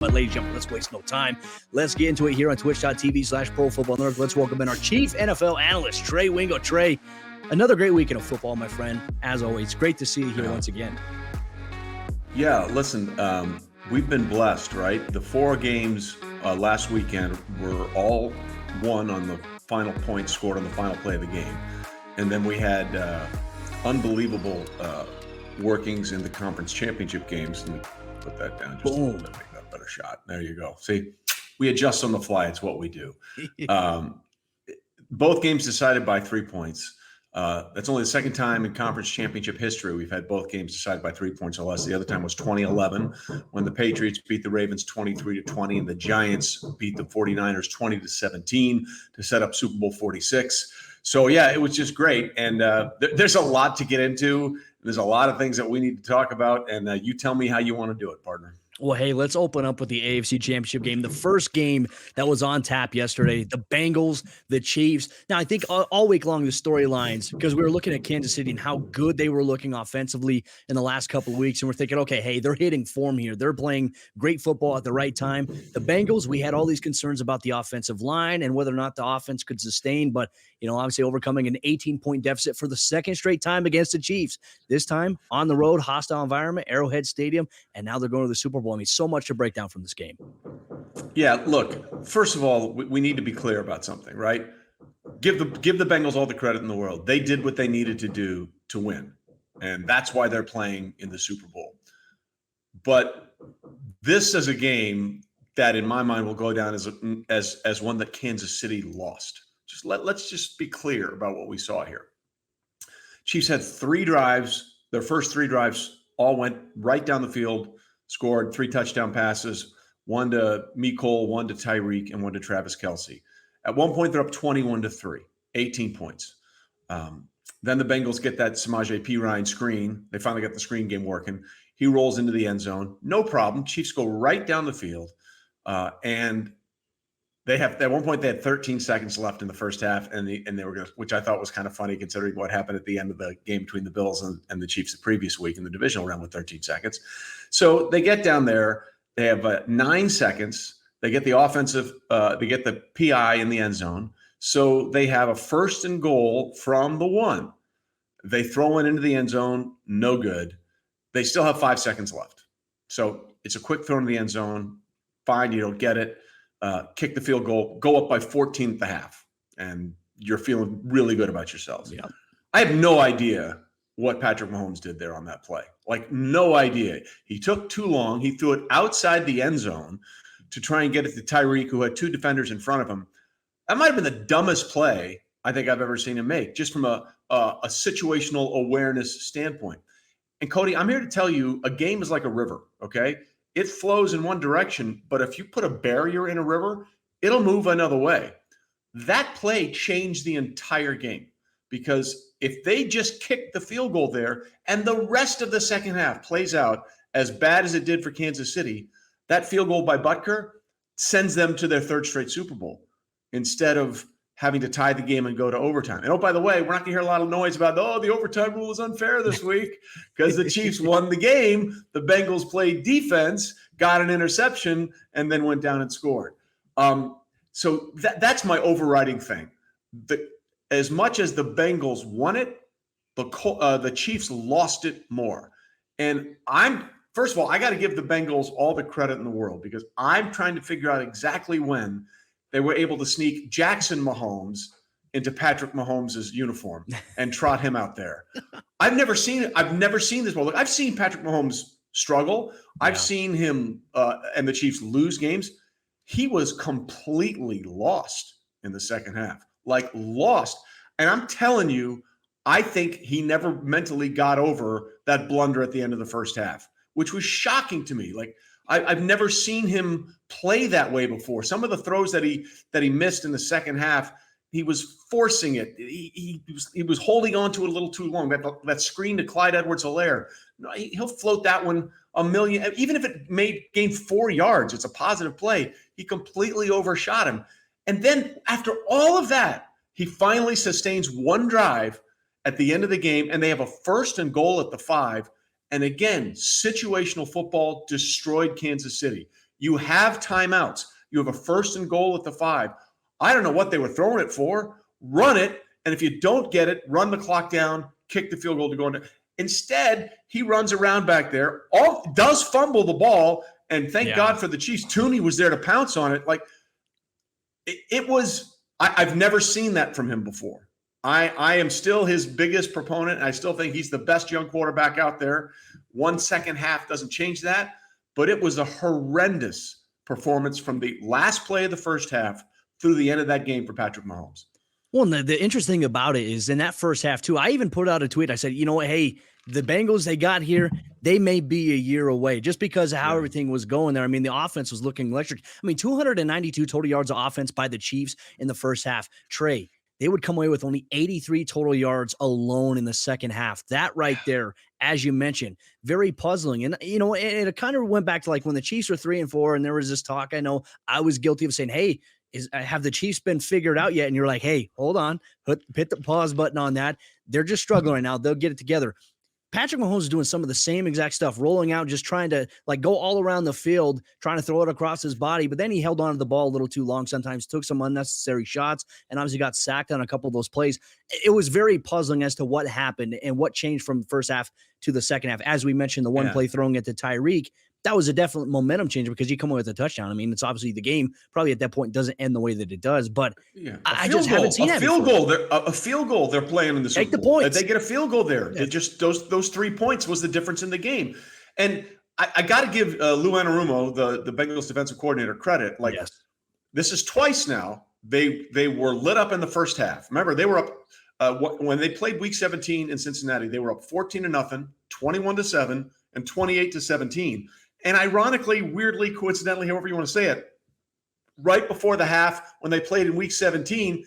But ladies and gentlemen, let's waste no time. Let's get into it here on twitch.tv/ProFootballNetwork. Let's welcome in our chief NFL analyst, Trey Wingo. Trey, another great weekend of football, my friend. As always, great to see you here once again. Yeah, listen, we've been blessed, right? The 4 games last weekend were all won on the final point scored on the final play of the game. And then we had unbelievable workings in the conference championship games. Let me put that down just a little bit, make that a better shot. There you go. See, we adjust on the fly. It's what we do. Both games decided by 3 points. That's only the second time in conference championship history we've had both games decided by 3 points or less. The other time was 2011 when the Patriots beat the Ravens 23-20 and the Giants beat the 49ers 20-17 to set up Super Bowl 46. So, yeah, it was just great. And there's a lot to get into. There's a lot of things that we need to talk about. And you tell me how you want to do it, partner. Well, hey, let's open up with the AFC Championship game. The first game that was on tap yesterday, the Bengals, the Chiefs. Now, I think all week long, the storylines, because we were looking at Kansas City and how good they were looking offensively in the last couple of weeks. And we're thinking, okay, hey, they're hitting form here. They're playing great football at the right time. The Bengals, we had all these concerns about the offensive line and whether or not the offense could sustain. But, obviously overcoming an 18-point deficit for the second straight time against the Chiefs. This time on the road, hostile environment, Arrowhead Stadium, and now they're going to the Super Bowl. I mean, so much to break down from this game. Yeah, look, first of all, we need to be clear about something, right? Give the Bengals all the credit in the world. They did what they needed to do to win, and that's why they're playing in the Super Bowl. But this is a game that, in my mind, will go down as one that Kansas City lost. Let's just be clear about what we saw here. Chiefs had 3 drives. Their first 3 drives all went right down the field, scored 3 touchdown passes, one to Mecole, one to Tyreek, and one to Travis Kelce. At one point, they're up 21-3, 18 points. Then the Bengals get that Samaje Perine screen. They finally got the screen game working. He rolls into the end zone. No problem. Chiefs go right down the field. And they have, at one point, they had 13 seconds left in the first half, and they were going to, which I thought was kind of funny considering what happened at the end of the game between the Bills and the Chiefs the previous week in the divisional round with 13 seconds. So they get down there. They have 9 seconds. They get the they get the PI in the end zone. So they have a 1st and goal from the 1. They throw it into the end zone. No good. They still have 5 seconds left. So it's a quick throw into the end zone. Fine, you don't get it. Kick the field goal, go up by 14 at the half, and you're feeling really good about yourselves. Yeah. I have no idea what Patrick Mahomes did there on that play. Like, no idea. He took too long. He threw it outside the end zone to try and get it to Tyreek, who had 2 defenders in front of him. That might have been the dumbest play I think I've ever seen him make, just from a situational awareness standpoint. And Cody, I'm here to tell you, a game is like a river, okay? It flows in one direction, but if you put a barrier in a river, it'll move another way. That play changed the entire game, because if they just kicked the field goal there and the rest of the second half plays out as bad as it did for Kansas City, that field goal by Butker sends them to their 3rd straight Super Bowl instead of having to tie the game and go to overtime. And, oh, by the way, we're not going to hear a lot of noise about, the overtime rule is unfair this week because the Chiefs won the game. The Bengals played defense, got an interception, and then went down and scored. So that's my overriding thing. As much as the Bengals won it, the Chiefs lost it more. And first of all, I got to give the Bengals all the credit in the world, because I'm trying to figure out exactly when they were able to sneak Jackson Mahomes into Patrick Mahomes' uniform and trot him out there. I've never seen this. Look, I've seen Patrick Mahomes struggle. Yeah. I've seen him and the Chiefs lose games. He was completely lost in the second half, like lost. And I'm telling you, I think he never mentally got over that blunder at the end of the first half, which was shocking to me. Like, I've never seen him play that way before. Some of the throws that he missed in the second half, he was forcing it. He was holding on to it a little too long. That screen to Clyde Edwards-Helaire, he'll float that one a million. Even if it gained 4 yards, it's a positive play. He completely overshot him. And then after all of that, he finally sustains one drive at the end of the game, and they have a 1st and goal at the 5. And again, situational football destroyed Kansas City. You have timeouts. You have a 1st and goal at the 5. I don't know what they were throwing it for. Run it. And if you don't get it, run the clock down, kick the field goal to go into. Instead, he runs around back there, does fumble the ball, and thank God for the Chiefs. Tooney was there to pounce on it. Like, it was – I've never seen that from him before. I am still his biggest proponent. I still think he's the best young quarterback out there. 1 second half doesn't change that, but it was a horrendous performance from the last play of the first half through the end of that game for Patrick Mahomes. Well, the interesting thing about it is in that first half, too, I even put out a tweet. I said, you know what, hey, the Bengals, they got here. They may be a year away just because of how everything was going there. I mean, the offense was looking electric. I mean, 292 total yards of offense by the Chiefs in the first half. Trey, they would come away with only 83 total yards alone in the second half. That right there, as you mentioned, very puzzling. And, you know, it kind of went back to like when the Chiefs were 3-4 and there was this talk. I know I was guilty of saying, hey, have the Chiefs been figured out yet? And you're like, hey, hold on, hit the pause button on that. They're just struggling right now. They'll get it together. Patrick Mahomes is doing some of the same exact stuff, rolling out, just trying to like go all around the field, trying to throw it across his body. But then he held on to the ball a little too long. Sometimes took some unnecessary shots and obviously got sacked on a couple of those plays. It was very puzzling as to what happened and what changed from the first half to the second half. As we mentioned, the one play throwing it to Tyreek, that was a definite momentum changer because he come away with a touchdown. I mean, it's obviously the game probably at that point doesn't end the way that it does, but I just haven't seen that field goal. A field goal they're playing in the Super Bowl. Take the points. They get a field goal there. It just those 3 points was the difference in the game. And I got to give Lou Anarumo, the Bengals defensive coordinator, credit. Like this is twice now. They were lit up in the first half. Remember, they were up when they played Week 17 in Cincinnati. They were up 14-0, 21-7, and 28-17. And ironically, weirdly, coincidentally, however you want to say it, right before the half, when they played in Week 17,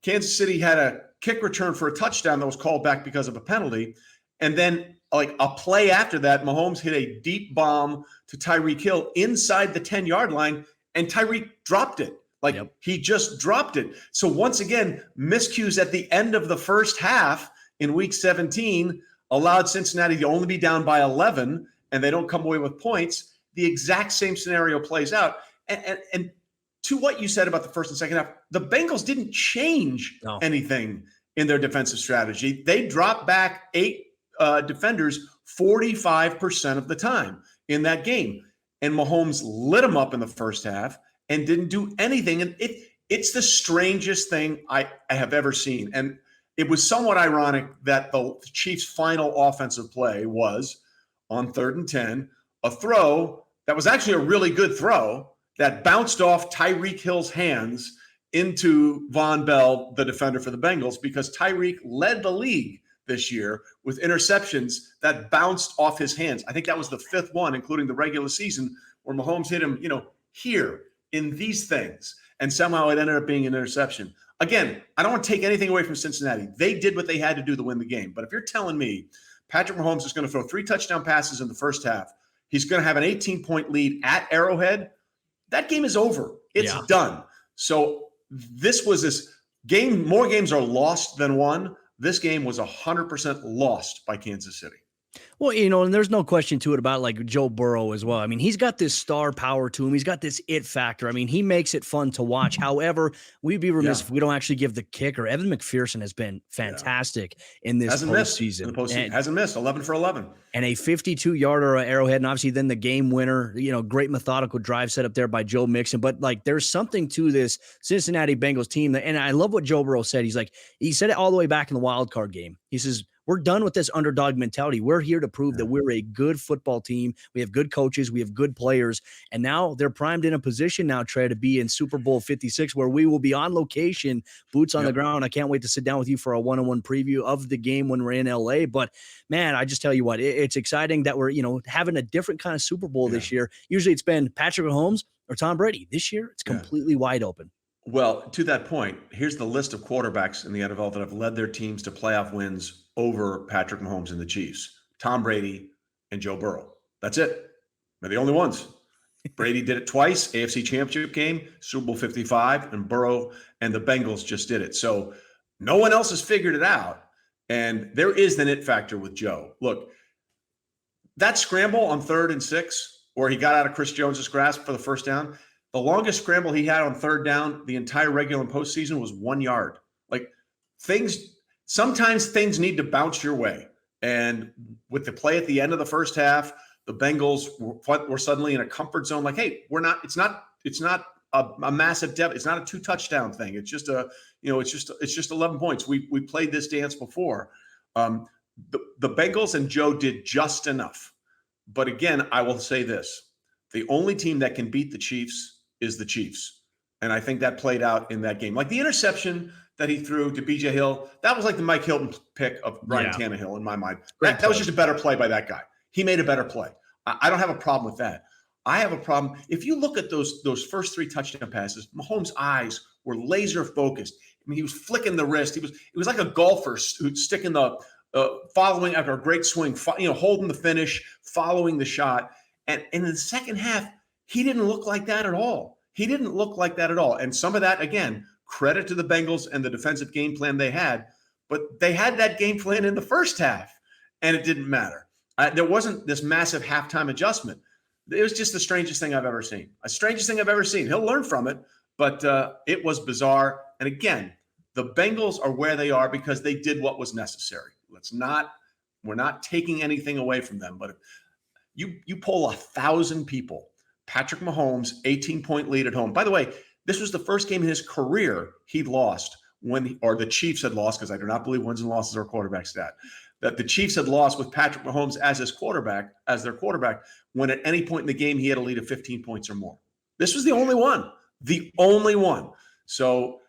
Kansas City had a kick return for a touchdown that was called back because of a penalty. And then, like a play after that, Mahomes hit a deep bomb to Tyreek Hill inside the 10-yard line, and Tyreek dropped it. He just dropped it. So once again, miscues at the end of the first half in Week 17 allowed Cincinnati to only be down by 11, and they don't come away with points. The exact same scenario plays out. And to what you said about the first and second half, the Bengals didn't change anything in their defensive strategy. They dropped back 8 defenders 45% of the time in that game. And Mahomes lit them up in the first half and didn't do anything. And it's the strangest thing I have ever seen. And it was somewhat ironic that the Chiefs' final offensive play was on 3rd and 10, a throw that was actually a really good throw that bounced off Tyreek Hill's hands into Von Bell, the defender for the Bengals, because Tyreek led the league this year with interceptions that bounced off his hands. I think that was the 5th one, including the regular season, where Mahomes hit him, here in these things, and somehow it ended up being an interception. Again, I don't want to take anything away from Cincinnati. They did what they had to do to win the game. But if you're telling me Patrick Mahomes is going to throw 3 touchdown passes in the first half, he's going to have an 18-point lead at Arrowhead, that game is over. It's done. So this game. More games are lost than won. This game was 100% lost by Kansas City. Well, and there's no question to it about like Joe Burrow as well. I mean, he's got this star power to him. He's got this it factor. I mean, he makes it fun to watch. However, we'd be remiss if we don't actually give the kicker. Evan McPherson has been fantastic in this postseason. Hasn't missed 11 for 11. And a 52-yarder Arrowhead, and obviously then the game winner, great methodical drive set up there by Joe Mixon. But like there's something to this Cincinnati Bengals team. And I love what Joe Burrow said. He said it all the way back in the wild card game. He says, we're done with this underdog mentality. We're here to prove that we're a good football team. We have good coaches. We have good players. And now they're primed in a position now, Trey, to be in Super Bowl 56, where we will be on location, boots on the ground. I can't wait to sit down with you for a one-on-one preview of the game when we're in LA. But, man, I just tell you what, it's exciting that we're, having a different kind of Super Bowl this year. Usually it's been Patrick Mahomes or Tom Brady. This year it's completely wide open. Well, to that point, here's the list of quarterbacks in the NFL that have led their teams to playoff wins over Patrick Mahomes and the Chiefs: Tom Brady and Joe Burrow. That's it. They're the only ones. Brady did it twice, AFC Championship game, Super Bowl 55, and Burrow and the Bengals just did it. So no one else has figured it out. And there is an it factor with Joe. Look, that scramble on 3rd and 6 where he got out of Chris Jones's grasp for the first down. The longest scramble he had on third down the entire regular and postseason was 1 yard. Like sometimes things need to bounce your way. And with the play at the end of the first half, the Bengals were suddenly in a comfort zone. Like, hey, it's not a massive depth. It's not a 2 touchdown thing. It's just it's just 11 points. We played this dance before. The Bengals and Joe did just enough. But again, I will say this. The only team that can beat the Chiefs is the Chiefs. And I think that played out in that game. Like the interception that he threw to B.J. Hill, that was like the Mike Hilton pick of Ryan Tannehill in my mind. That was just a better play by that guy. He made a better play. I don't have a problem with that. I have a problem. If you look at those first 3 touchdown passes, Mahomes' eyes were laser focused. I mean, he was flicking the wrist. It was like a golfer who's sticking the following after a great swing, holding the finish, following the shot. And in the second half, he didn't look like that at all. And some of that, again, credit to the Bengals and the defensive game plan they had. But they had that game plan in the first half, and it didn't matter. There wasn't this massive halftime adjustment. It was just the strangest thing I've ever seen. He'll learn from it, but it was bizarre. And again, the Bengals are where they are because they did what was necessary. We're not taking anything away from them, but you poll 1,000 people, Patrick Mahomes, 18-point lead at home. By the way, this was the first game in his career he'd lost or the Chiefs had lost, because I do not believe wins and losses are a quarterback stat, that the Chiefs had lost with Patrick Mahomes as their quarterback, when at any point in the game he had a lead of 15 points or more. This was the only one. So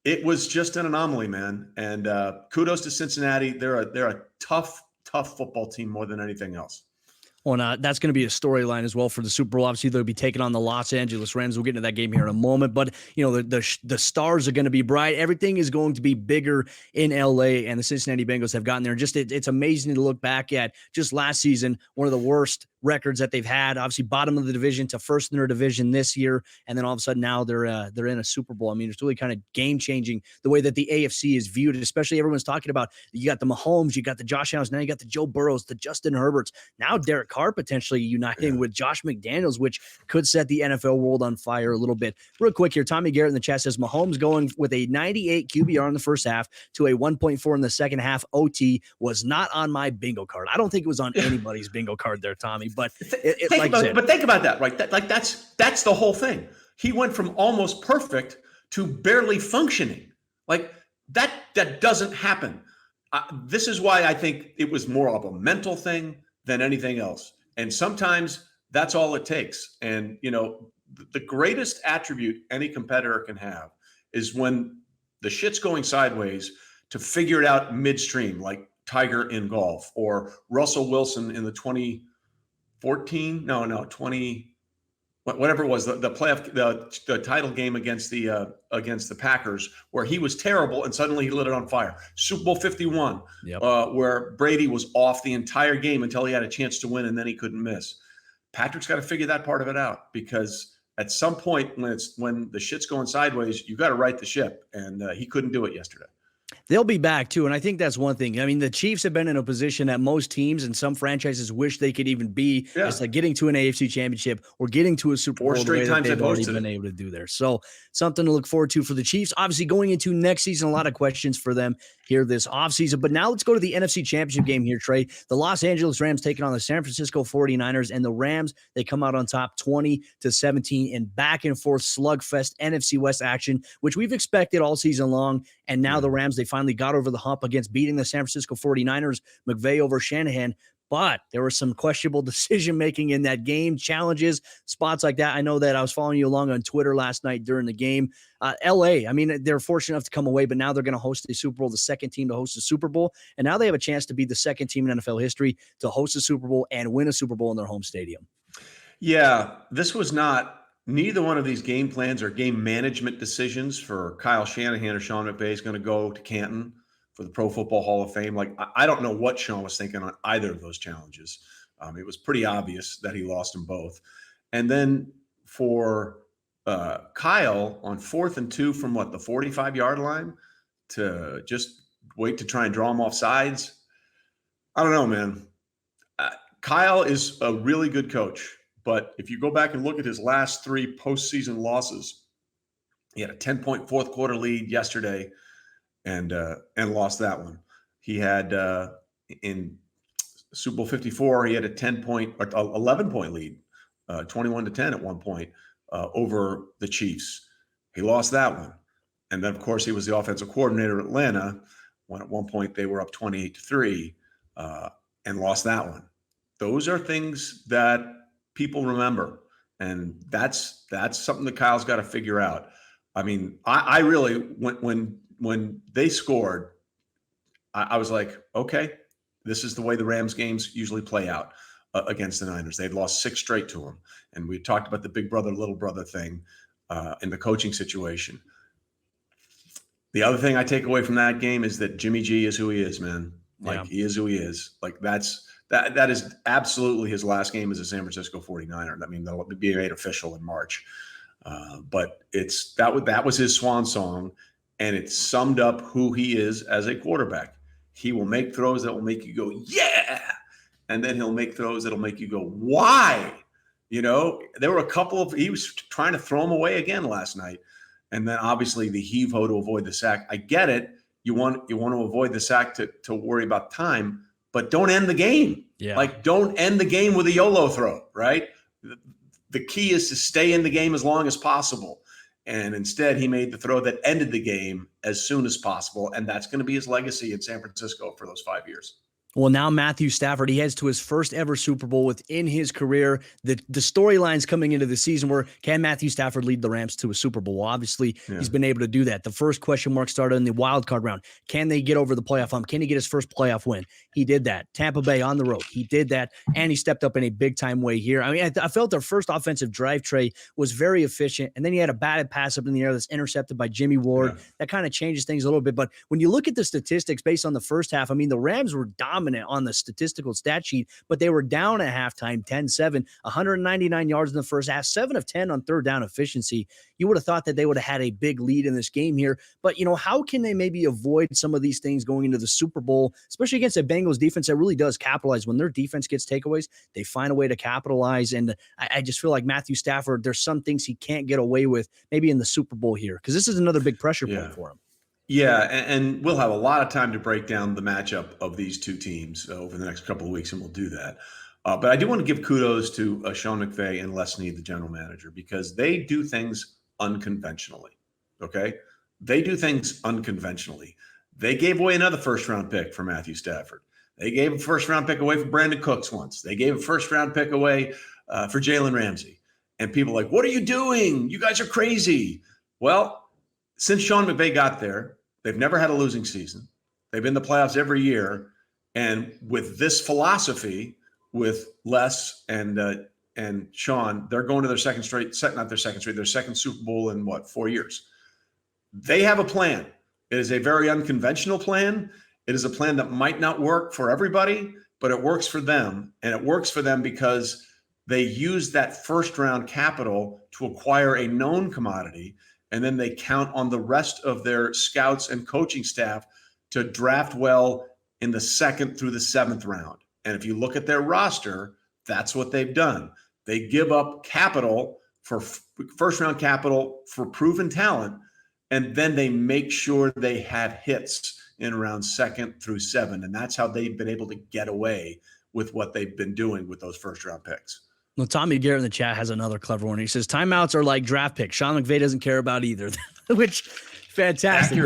it was just an anomaly, man. And kudos to Cincinnati. They're a tough football team more than anything else. Well, that's going to be a storyline as well for the Super Bowl. Obviously, they'll be taking on the Los Angeles Rams. We'll get into that game here in a moment. But, the stars are going to be bright. Everything is going to be bigger in L.A., and the Cincinnati Bengals have gotten there. Just it's amazing to look back at just last season, one of the worst records that they've had. Obviously, bottom of the division to first in their division this year, and then all of a sudden now they're in a Super Bowl. I mean, it's really kind of game-changing the way that the AFC is viewed, especially everyone's talking about. You got the Mahomes, you got the Josh Allens, now you got the Joe Burrows, the Justin Herberts, now Derek Carr potentially uniting with Josh McDaniels, which could set the NFL world on fire a little bit. Real quick here, Tommy Garrett in the chat says Mahomes going with a 98 QBR in the first half to a 1.4 in the second half OT was not on my bingo card. I don't think it was on anybody's bingo card there, Tommy. But think about that, right? That's the whole thing. He went from almost perfect to barely functioning. Like that doesn't happen. This is why I think it was more of a mental thing than anything else. And sometimes that's all it takes. And, the greatest attribute any competitor can have is when the shit's going sideways to figure it out midstream, like Tiger in golf or Russell Wilson in the 20 whatever it was, the playoff, the title game against the Packers, where he was terrible and suddenly he lit it on fire. Super Bowl 51, where Brady was off the entire game until he had a chance to win and then he couldn't miss. Patrick's got to figure that part of it out, because at some point when the shit's going sideways, you got to right the ship, and he couldn't do it yesterday. They'll be back, too, and I think that's one thing. I mean, the Chiefs have been in a position that most teams and some franchises wish they could even be. Yeah. It's like getting to an AFC championship or getting to a Super Bowl. 4 straight times they've already been able to do there. So something to look forward to for the Chiefs. Obviously, going into next season, a lot of questions for them here this offseason. But now let's go to the NFC Championship game here, Trey. The Los Angeles Rams taking on the San Francisco 49ers, and the Rams, they come out on top 20-17 in back-and-forth slugfest NFC West action, which we've expected all season long. And now the Rams, they finally got over the hump against beating the San Francisco 49ers, McVay over Shanahan. But there was some questionable decision-making in that game, challenges, spots like that. I know that I was following you along on Twitter last night during the game. L.A., I mean, they're fortunate enough to come away, but now they're going to host the Super Bowl, the second team to host the Super Bowl. And now they have a chance to be the second team in NFL history to host a Super Bowl and win a Super Bowl in their home stadium. Yeah, this was not – neither one of these game plans or game management decisions for Kyle Shanahan or Sean McVay is going to go to Canton for the Pro Football Hall of Fame. Like, I don't know what Sean was thinking on either of those challenges. It was pretty obvious that he lost them both. And then for Kyle on 4th and 2 from the 45-yard line to just wait to try and draw him off sides. I don't know, man. Kyle is a really good coach, But if you go back and look at his last 3 postseason losses, he had a 10-point fourth quarter lead yesterday and lost that one. He had in Super Bowl 54, he had a 11-point lead, 21-10 at one point over the Chiefs. He lost that one. And then, of course, he was the offensive coordinator at Atlanta when at one point they were up 28-3 and lost that one. Those are things that people remember. And that's something that Kyle's got to figure out. I mean, I really, when they scored, I was like, okay, this is the way the Rams games usually play out against the Niners. They'd lost 6 straight to them. And we talked about the big brother, little brother thing in the coaching situation. The other thing I take away from that game is that Jimmy G is who he is, man. Like, he is who he is. Like, that is absolutely his last game as a San Francisco 49er. I mean, that'll be made official in March. But that was his swan song, and it summed up who he is as a quarterback. He will make throws that will make you go, yeah, and then he'll make throws that'll make you go, why? You know, there were a couple of – he was trying to throw them away again last night. And then obviously the heave-ho to avoid the sack. I get it. You want to avoid the sack to worry about time, but don't end the game. Yeah. Like, don't end the game with a YOLO throw, right? The key is to stay in the game as long as possible. And instead, he made the throw that ended the game as soon as possible. And that's going to be his legacy in San Francisco for those 5 years. Well, now Matthew Stafford, he heads to his first ever Super Bowl within his career. The storylines coming into the season were, can Matthew Stafford lead the Rams to a Super Bowl? Well, obviously, he's been able to do that. The first question mark started in the wild card round. Can they get over the playoff hump? Can he get his first playoff win? He did that. Tampa Bay on the road. He did that, and he stepped up in a big-time way here. I mean, I felt their first offensive drive, Trey, was very efficient, and then he had a batted pass up in the air that's intercepted by Jimmy Ward. Yeah. That kind of changes things a little bit. But when you look at the statistics based on the first half, I mean, the Rams were dominant on the statistical stat sheet, but they were down at halftime 10-7, 199 yards in the first half, 7 of 10 on third down efficiency. You would have thought that they would have had a big lead in this game here, but how can they maybe avoid some of these things going into the Super Bowl, especially against a Bengals defense that really does capitalize. When their defense gets takeaways, they find a way to capitalize, and I just feel like Matthew Stafford, there's some things he can't get away with maybe in the Super Bowl here, because this is another big pressure point for him. Yeah, and we'll have a lot of time to break down the matchup of these two teams over the next couple of weeks, and we'll do that. But I do want to give kudos to Sean McVay and Les Snead, the general manager, because they do things unconventionally, okay? They do things unconventionally. They gave away another first-round pick for Matthew Stafford. They gave a first-round pick away for Brandon Cooks once. They gave a first-round pick away for Jalen Ramsey. And people are like, what are you doing? You guys are crazy. Well, since Sean McVay got there, they've never had a losing season. They've been in the playoffs every year. And with this philosophy, with Les and Sean, they're going to their second Super Bowl in 4 years. They have a plan. It is a very unconventional plan. It is a plan that might not work for everybody, but it works for them. And it works for them because they use that first round capital to acquire a known commodity. And then they count on the rest of their scouts and coaching staff to draft well in the 2nd through the 7th round. And if you look at their roster, that's what they've done. They give up capital for first-round capital for proven talent, and then they make sure they have hits in around 2nd through 7. And that's how they've been able to get away with what they've been doing with those first-round picks. Well, Tommy Garrett in the chat has another clever one. He says, timeouts are like draft picks. Sean McVay doesn't care about either, which fantastic.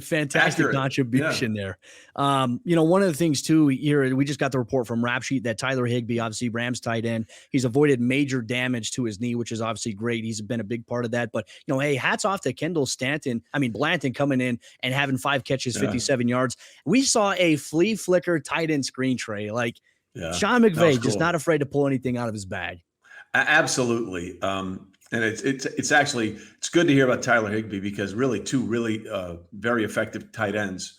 Fantastic contribution there. One of the things too here, we just got the report from Rap Sheet that Tyler Higbee, obviously Rams tight end, he's avoided major damage to his knee, which is obviously great. He's been a big part of that. But, hey, hats off to Blanton coming in and having 5 catches, 57 yards. We saw a flea flicker tight end screen, Trey. Sean McVay just not afraid to pull anything out of his bag. Absolutely. And it's actually good to hear about Tyler Higbee, because really two very effective tight ends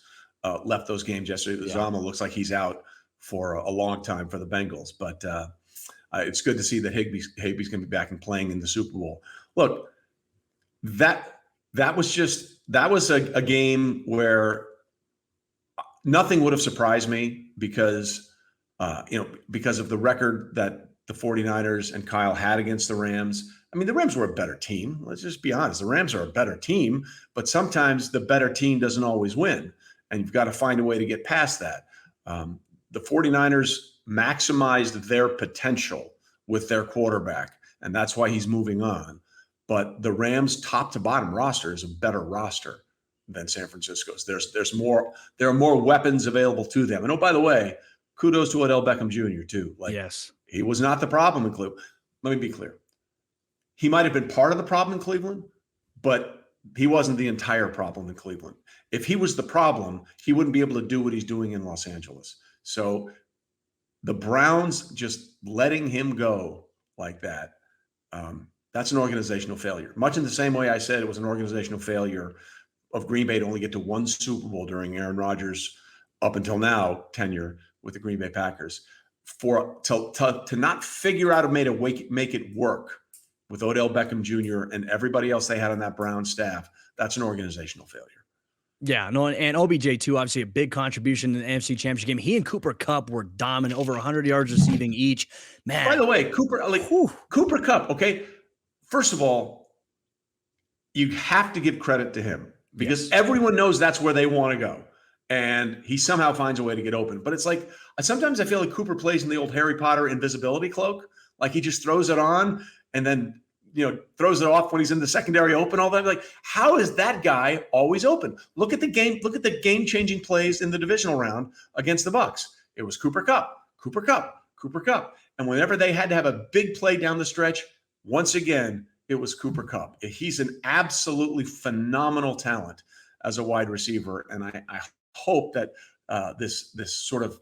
left those games yesterday. Uzama looks like he's out for a long time for the Bengals, but it's good to see that Higbee's going to be back and playing in the Super Bowl. Look, that was a game where nothing would have surprised me because of the record that the 49ers and Kyle had against the Rams. I mean, the Rams were a better team. Let's just be honest. The Rams are a better team, but sometimes the better team doesn't always win, and you've got to find a way to get past that. The 49ers maximized their potential with their quarterback, and that's why he's moving on. But the Rams' top to bottom roster is a better roster than San Francisco's. There are more weapons available to them. And oh, by the way, kudos to Odell Beckham Jr. too. Yes, he was not the problem in Cleveland. Let me be clear. He might have been part of the problem in Cleveland, but he wasn't the entire problem in Cleveland. If he was the problem, he wouldn't be able to do what he's doing in Los Angeles. So the Browns just letting him go like that, that's an organizational failure. Much in the same way I said it was an organizational failure of Green Bay to only get to one Super Bowl during Aaron Rodgers' up until now tenure with the Green Bay Packers. To not figure out a way to make it work with Odell Beckham Jr. and everybody else they had on that Brown staff, that's an organizational failure. Yeah, no, and OBJ too, obviously a big contribution in the NFC Championship game. He and Cooper Kupp were dominant, over 100 yards receiving each. Man. By the way, Cooper Kupp, okay, first of all, you have to give credit to him because everyone knows that's where they want to go. And he somehow finds a way to get open. But it's like, sometimes I feel like Cooper plays in the old Harry Potter invisibility cloak. Like he just throws it on and then, throws it off when he's in the secondary open all that. Like, how is that guy always open? Look at the game-changing plays in the divisional round against the Bucs. It was Cooper Kupp. And whenever they had to have a big play down the stretch, once again, it was Cooper Kupp. He's an absolutely phenomenal talent as a wide receiver. And I hope that this sort of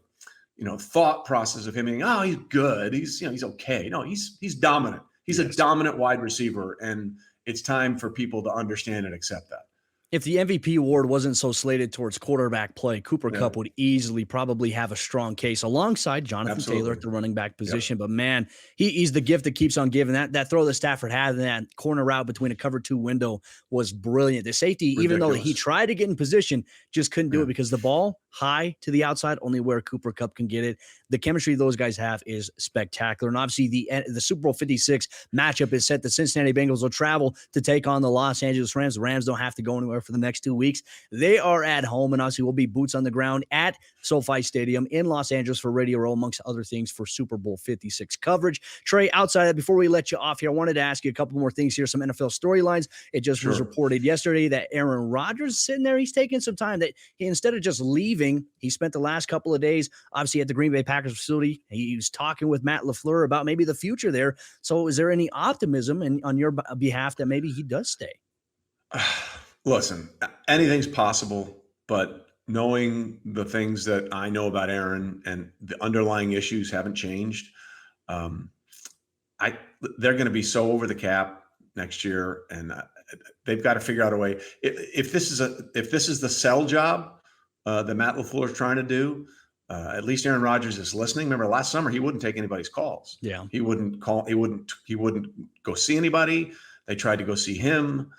thought process of him being, oh, he's good, he's okay. No, he's dominant. He's a dominant wide receiver, and it's time for people to understand and accept that. If the MVP award wasn't so slated towards quarterback play, Cooper Kupp would easily probably have a strong case alongside Jonathan Taylor at the running back position. Yep. But man, he's the gift that keeps on giving. That throw that Stafford had in that corner route between a cover 2 window was brilliant. The safety, even though he tried to get in position, just couldn't do it because the ball high to the outside, only where Cooper Kupp can get it. The chemistry those guys have is spectacular. And obviously the Super Bowl 56 matchup is set. The Cincinnati Bengals will travel to take on the Los Angeles Rams. The Rams don't have to go anywhere for the next 2 weeks. They are at home, and obviously will be boots on the ground at SoFi Stadium in Los Angeles for Radio Row, amongst other things, for Super Bowl 56 coverage. Trey, outside of that, before we let you off here, I wanted to ask you a couple more things here, some NFL storylines. It just was reported yesterday that Aaron Rodgers is sitting there. He's taking some time, that instead of just leaving, he spent the last couple of days, obviously, at the Green Bay Packers facility. He was talking with Matt LaFleur about maybe the future there. So is there any optimism on your behalf that maybe he does stay? Listen, anything's possible, but knowing the things that I know about Aaron and the underlying issues haven't changed, they're going to be so over the cap next year, and they've got to figure out a way. If this is the sell job that Matt LaFleur is trying to do, at least Aaron Rodgers is listening. Remember last summer, he wouldn't take anybody's calls. Yeah. He wouldn't call. He wouldn't go see anybody. They tried to go see him.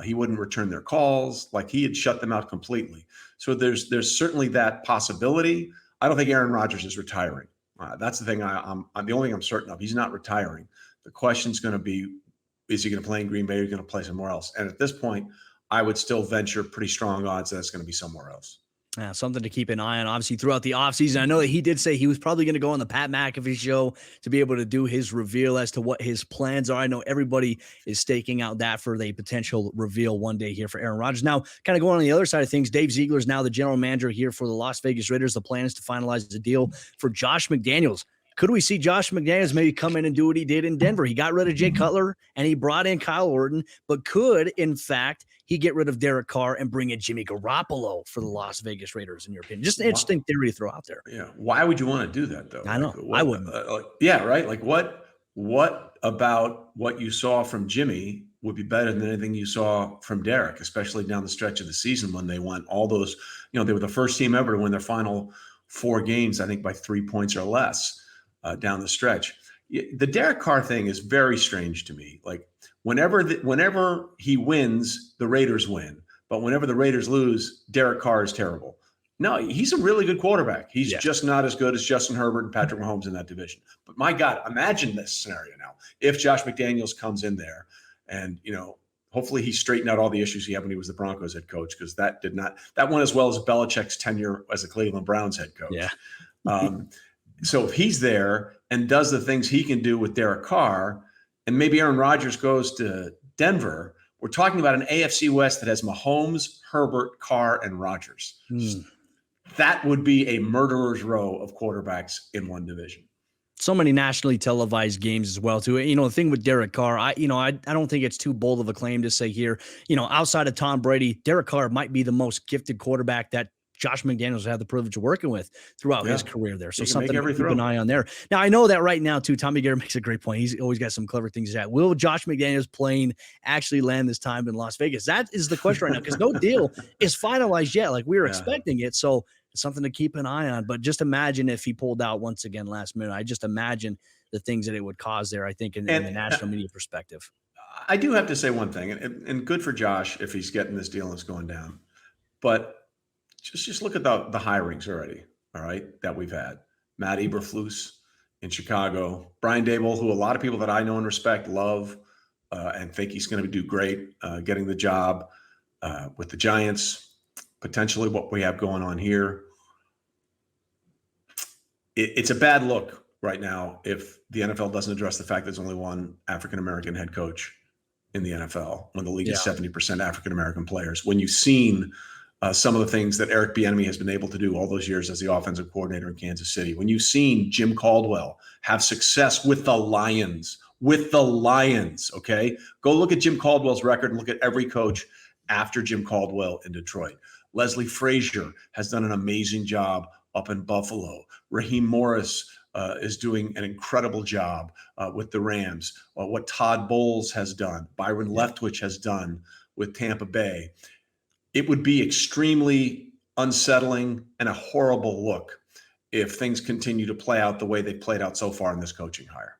He wouldn't return their calls. Like, he had shut them out completely. So there's certainly that possibility. I don't think Aaron Rodgers is retiring. That's the thing. I'm the only thing I'm certain of. He's not retiring. The question's going to be, is he going to play in Green Bay or is he going to play somewhere else? And at this point, I would still venture pretty strong odds that it's going to be somewhere else. Yeah, something to keep an eye on, obviously, throughout the offseason. I know that he did say he was probably going to go on the Pat McAfee show to be able to do his reveal as to what his plans are. I know everybody is staking out that for the potential reveal one day here for Aaron Rodgers. Now, kind of going on the other side of things, Dave Ziegler is now the general manager here for the Las Vegas Raiders. The plan is to finalize the deal for Josh McDaniels. Could we see Josh McDaniels maybe come in and do what he did in Denver? He got rid of Jay Cutler and he brought in Kyle Orton, but could, in fact, he get rid of Derek Carr and bring in Jimmy Garoppolo for the Las Vegas Raiders, in your opinion? Just an interesting theory to throw out there. Yeah. Why would you want to do that, though? I know. I wouldn't. Yeah, right? Like, what about what you saw from Jimmy would be better than anything you saw from Derek, especially down the stretch of the season when they won all those, they were the first team ever to win their final 4 games, I think, by 3 points or less. Down the stretch. The Derek Carr thing is very strange to me. Like, whenever he wins, the Raiders win. But whenever the Raiders lose, Derek Carr is terrible. No, he's a really good quarterback. He's just not as good as Justin Herbert and Patrick Mahomes in that division. But my God, imagine this scenario now. If Josh McDaniels comes in there and, hopefully he straightened out all the issues he had when he was the Broncos head coach, because that went as well as Belichick's tenure as the Cleveland Browns head coach. Yeah. So if he's there and does the things he can do with Derek Carr, and maybe Aaron Rodgers goes to Denver, we're talking about an AFC West that has Mahomes, Herbert, Carr, and Rodgers. That would be a murderer's row of quarterbacks in one division. So many nationally televised games as well, too. The thing with Derek Carr, I don't think it's too bold of a claim to say here, outside of Tom Brady, Derek Carr might be the most gifted quarterback that Josh McDaniels had the privilege of working with throughout his career there. So something to keep an eye on there. Now, I know that right now, too, Tommy Garrett makes a great point. He's always got some clever things to add. Will Josh McDaniels' plane actually land this time in Las Vegas? That is the question right now, because no deal is finalized yet. Like, we were expecting it. So it's something to keep an eye on. But just imagine if he pulled out once again last minute. I just imagine the things that it would cause there, I think, in the national media perspective. I do have to say one thing, and good for Josh if he's getting this deal and it's going down. But just look at the hirings already, all right, that we've had. Matt Eberflus in Chicago, Brian Daboll, who a lot of people that I know and respect love and think he's going to do great getting the job with the Giants. Potentially what we have going on here. It's a bad look right now if the NFL doesn't address the fact there's only one African-American head coach in the NFL when the league is 70% African-American players. When you've seen some of the things that Eric Bieniemy has been able to do all those years as the offensive coordinator in Kansas City, when you've seen Jim Caldwell have success with the Lions, okay? Go look at Jim Caldwell's record and look at every coach after Jim Caldwell in Detroit. Leslie Frazier has done an amazing job up in Buffalo. Raheem Morris is doing an incredible job with the Rams. What Todd Bowles has done, Byron Leftwich has done with Tampa Bay. It would be extremely unsettling and a horrible look if things continue to play out the way they've played out so far in this coaching hire.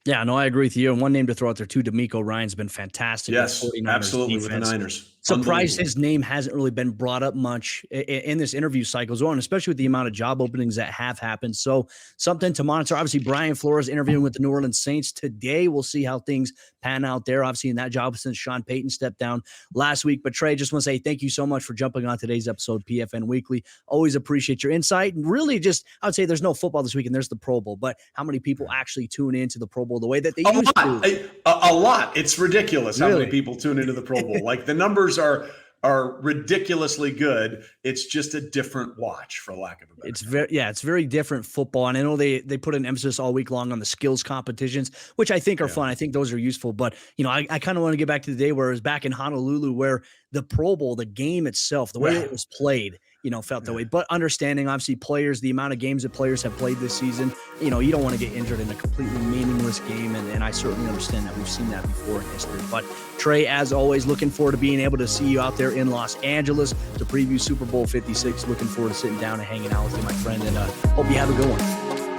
Yeah, no, I agree with you. And one name to throw out there too, DeMeco Ryan's been fantastic. Yes, absolutely, with the Niners. Surprised his name hasn't really been brought up much in this interview cycle as well, and especially with the amount of job openings that have happened. So something to monitor. Obviously, Brian Flores interviewing with the New Orleans Saints today. We'll see how things pan out there. Obviously, in that job since Sean Payton stepped down last week. But Trey, just want to say thank you so much for jumping on today's episode of PFN Weekly. Always appreciate your insight. And really just, I would say there's no football this week and there's the Pro Bowl, but how many people actually tune into the Pro Bowl the way that they used to? A lot. It's ridiculous how many people tune into the Pro Bowl. Like, the numbers are ridiculously good. It's just a different watch, for lack of a better term. It's very different football. And I know they put an emphasis all week long on the skills competitions, which I think are fun. I think those are useful. But, I kind of want to get back to the day where it was back in Honolulu, where the Pro Bowl, the game itself, the way it was played, felt that way. But understanding, obviously, players, the amount of games that players have played this season, you don't want to get injured in a completely meaningless game. And I certainly understand that. We've seen that before in history. But Trey, as always, looking forward to being able to see you out there in Los Angeles to preview Super Bowl 56. Looking forward to sitting down and hanging out with you, my friend, and hope you have a good one.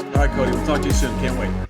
All right, Cody, we'll talk to you soon. Can't wait.